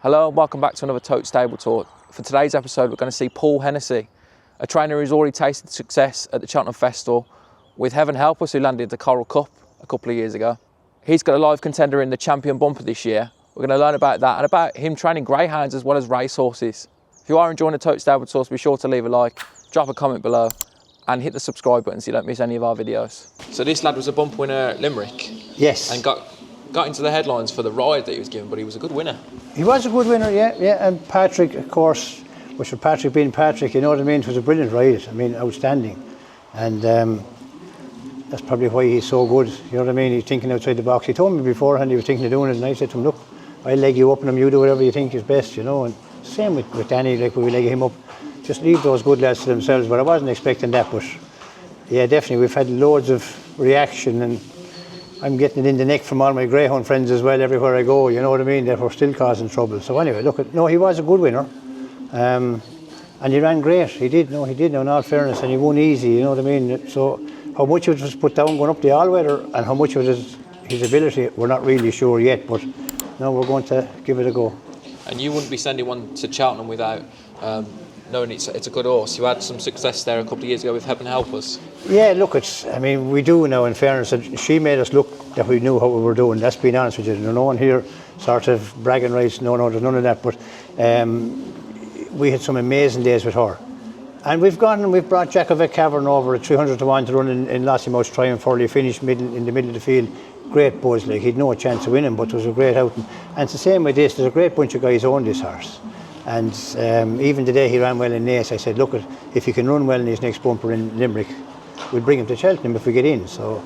Hello and welcome back to another Tote stable tour. For today's episode we're going to see Paul Hennessy, a trainer who's already tasted success at the Cheltenham Festival with Heaven Help Us, who landed the Coral Cup a couple of years ago. He's got a live contender in the Champion Bumper this year. We're going to learn about that and about him training greyhounds as well as racehorses. If you are enjoying the Tote stable tour, be sure to leave a like, drop a comment below and hit the subscribe button so you don't miss any of our videos. So this lad was a bumper winner at Limerick. Yes. And got into the headlines for the ride that he was given, but he was a good winner. He was a good winner, yeah. And Patrick, of course, which with Patrick being Patrick, you know what I mean, it was a brilliant ride. I mean, outstanding. And that's probably why he's so good. You know what I mean? He's thinking outside the box. He told me beforehand he was thinking of doing it, and I said to him, look, I'll leg you up and you do whatever you think is best, you know. And same with Danny, like we leg him up. Just leave those good lads to themselves. But I wasn't expecting that, but yeah, definitely. We've had loads of reaction, and I'm getting it in the neck from all my greyhound friends as well everywhere I go, you know what I mean, that we're still causing trouble. So anyway, he was a good winner. And he ran great, he did, in all fairness, and he won easy, you know what I mean. So how much of it was put down going up the all-weather and how much of it is his ability, we're not really sure yet, but no, we're going to give it a go. And you wouldn't be sending one to Cheltenham without knowing it's a good horse. You had some success there a couple of years ago with Heaven Help Us. Yeah, look, we do now, in fairness. She made us look that we knew how we were doing. Let's be honest with you. There's no one here sort of bragging rights. No, there's none of that. But we had some amazing days with her. And we've brought Jacovec Cavern over at 300 to 1 to run in Lossiemouth's Triumph Early, finished in the middle of the field. Great buzz, like he'd no chance of winning, but it was a great outing. And it's the same with this. There's a great bunch of guys who own this horse. And even today he ran well in Naas. I said, look, if he can run well in his next bumper in Limerick, we'll bring him to Cheltenham if we get in. So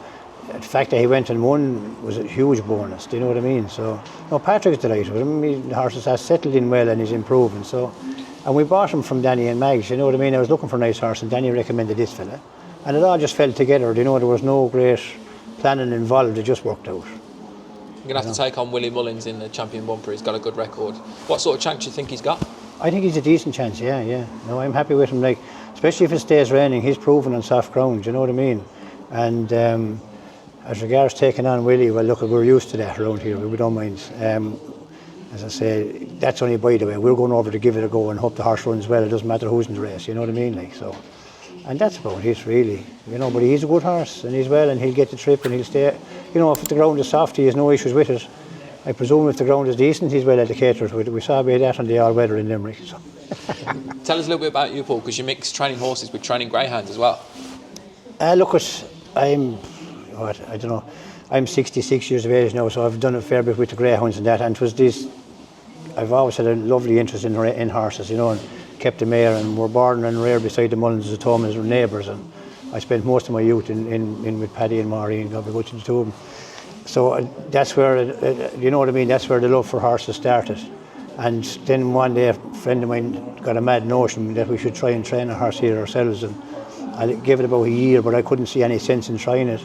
the fact that he went and won was a huge bonus, do you know what I mean? So no, Patrick's delighted with him. The horse has settled in well and he's improving. And we bought him from Danny and Mags, you know what I mean? I was looking for a nice horse and Danny recommended this fella. And it all just fell together, you know, there was no great planning involved, it just worked out. You're going to have to take on Willie Mullins in the Champion Bumper. He's got a good record. What sort of chance do you think he's got? I think he's a decent chance, yeah. No, I'm happy with him, like, especially if it stays raining. He's proven on soft ground, you know what I mean? And as regards taking on Willie, well, look, we're used to that around here. We don't mind. As I say, that's only by the way. We're going over to give it a go and hope the horse runs well. It doesn't matter who's in the race, you know what I mean? Like, so. And that's about it, really. You know, but he's a good horse and he's well and he'll get the trip and he'll stay. You know, if the ground is soft, he has no issues with it. I presume if the ground is decent, he's well educated. We saw a bit of that on the all-weather in Limerick. So. Tell us a little bit about you, Paul, because you mix training horses with training greyhounds as well. Look, I'm 66 years of age now, so I've done a fair bit with the greyhounds and that. And it was this, I've always had a lovely interest in horses, you know, and kept a mare, and we're born and reared beside the Mullins at home as neighbours, and I spent most of my youth in with Paddy and Maury, and God be good to the two of them. So that's where, you know what I mean, that's where the love for horses started. And then one day a friend of mine got a mad notion that we should try and train a horse here ourselves, and I gave it about a year, but I couldn't see any sense in trying it.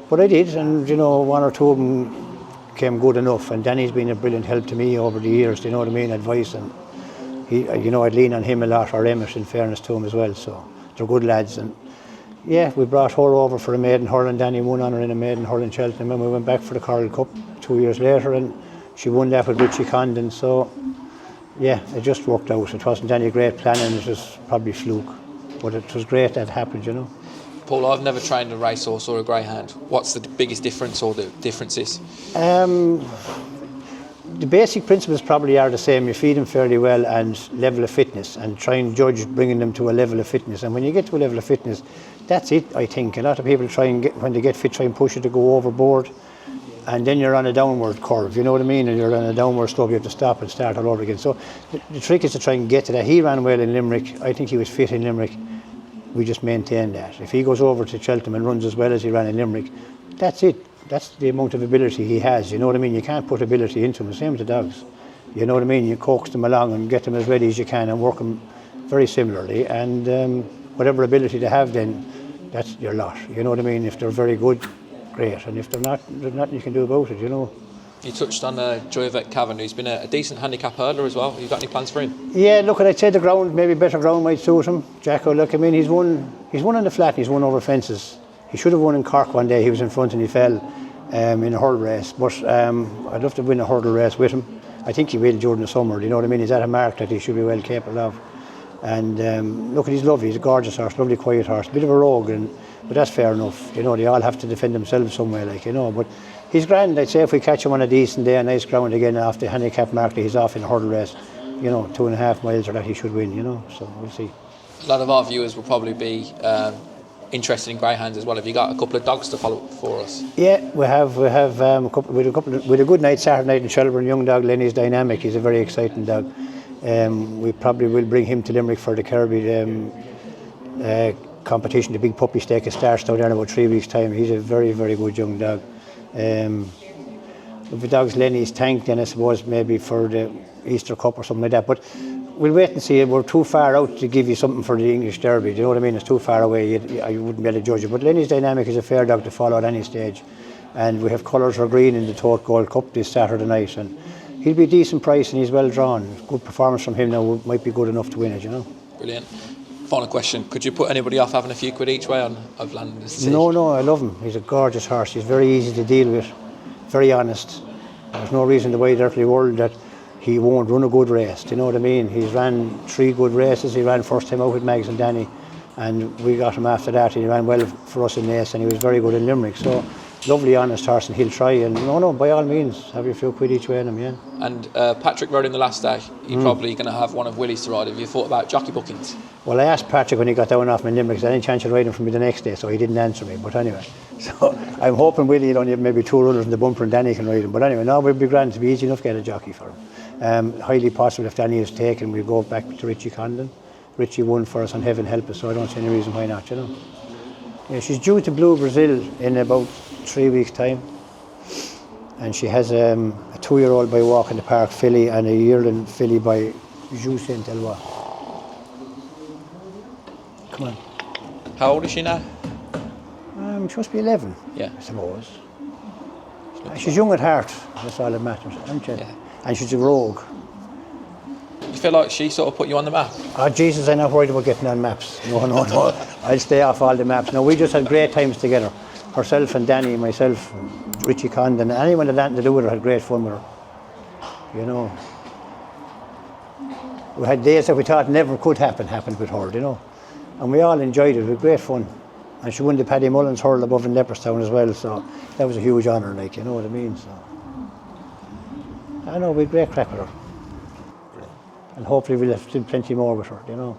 But I did, and you know, one or two of them came good enough, and Danny's been a brilliant help to me over the years, you know what I mean, advice, and he, you know, I'd lean on him a lot, or Emmett, in fairness to him as well, so they're good lads. And yeah, we brought her over for a maiden hurl, and Danny won on her in a maiden hurl in Cheltenham, and we went back for the Coral Cup 2 years later, and she won that with Richie Condon. So yeah, it just worked out. It wasn't any great planning, it was probably fluke, but it was great that happened, you know. Paul, I've never trained a racehorse or a greyhound. What's the biggest difference or the differences? The basic principles probably are the same. You feed them fairly well and level of fitness, and try and judge bringing them to a level of fitness. And when you get to a level of fitness, that's it, I think. A lot of people try and get, when they get fit, try and push it to go overboard, and then you're on a downward curve, you know what I mean? And you're on a downward slope, you have to stop and start all over again. So the trick is to try and get to that. He ran well in Limerick. I think he was fit in Limerick. We just maintain that. If he goes over to Cheltenham and runs as well as he ran in Limerick, that's it. That's the amount of ability he has, you know what I mean? You can't put ability into him, same with the dogs. You know what I mean? You coax them along and get them as ready as you can and work them very similarly, and whatever ability they have then, that's your lot, you know what I mean? If they're very good, great, and if they're not, there's nothing you can do about it, you know. You touched on Jacovec Cavern, who's been a decent handicap hurdler as well. Have you got any plans for him? Yeah, look, I'd say the ground, maybe better ground might suit him. Jacko, look, I mean, he's won on the flat and he's won over fences. He should have won in Cork one day. He was in front and he fell in a hurdle race. But I'd love to win a hurdle race with him. I think he will during the summer, you know what I mean? He's at a mark that he should be well capable of. And look, he's lovely, he's a gorgeous horse, lovely quiet horse, bit of a rogue, but that's fair enough. You know, they all have to defend themselves somewhere, like, you know. But he's grand. I'd say if we catch him on a decent day, a nice ground again off the handicap mark, he's off in a hurdle race, you know, 2.5 miles or that he should win, you know. So we'll see. A lot of our viewers will probably be interested in greyhounds as well. Have you got a couple of dogs to follow up for us? Yeah, we have a good night Saturday night in Shelburne. Young dog Lenny's Dynamic. He's a very exciting dog. We probably will bring him to Limerick for the Kirby competition, the big puppy stake. It starts down there in about 3 weeks' time. He's a very, very good young dog. If the dog's Lenny's Tank, then I suppose maybe for the Easter Cup or something like that. But we'll wait and see. We're too far out to give you something for the English Derby. Do you know what I mean? It's too far away. I wouldn't be able to judge it. But Lenny's Dynamic is a fair dog to follow at any stage. And we have colours for green in the Tote Gold Cup this Saturday night. And he'll be a decent price and he's well drawn. Good performance from him now might be good enough to win it, you know. Brilliant. Final question. Could you put anybody off having a few quid each way on of landing this? No, I love him. He's a gorgeous horse. He's very easy to deal with. Very honest. There's no reason in the wide earthly world that he won't run a good race. Do you know what I mean? He's ran 3 good races. He ran first time out with Mags and Danny, and we got him after that. He ran well for us in Naas, and he was very good in Limerick. So, lovely, honest horse, and he'll try. And no, by all means, have your few quid each way on him, yeah. And Patrick rode him the last day. You're probably going to have one of Willie's to ride. Have you thought about jockey bookings? Well, I asked Patrick when he got down off me in Limerick, is there any chance of riding for me the next day? So he didn't answer me. But anyway, so I'm hoping Willie will only have maybe 2 runners in the bumper and Danny can ride him. But anyway, no, it would be grand to be easy enough to get a jockey for him. Highly possible if Danny is taken, we'll go back to Richie Condon. Richie won for us and heaven help us, so I don't see any reason why not, you know. Yeah, she's due to Blue Brazil in about 3 weeks' time. And she has a 2-year-old by Walk in the Park filly and a yearling filly by Jus Saint Eloi. Come on. How old is she now? She must be 11, yeah, I suppose. She's young at heart, that's all that matters, isn't she? Yeah. And she's a rogue. You feel like she sort of put you on the map? Oh, Jesus, I'm not worried about getting on maps. No. I'll stay off all the maps. No, we just had great times together. Herself and Danny, myself, Richie Condon, anyone that had to do with her had great fun with her. You know. We had days that we thought never could happened with her, you know. And we all enjoyed it, with great fun. And she won the Paddy Mullins hurl above in Leopardstown as well, so that was a huge honour, like, you know what I mean? So I know, we had great crack with her. And hopefully we'll have still plenty more with her, you know.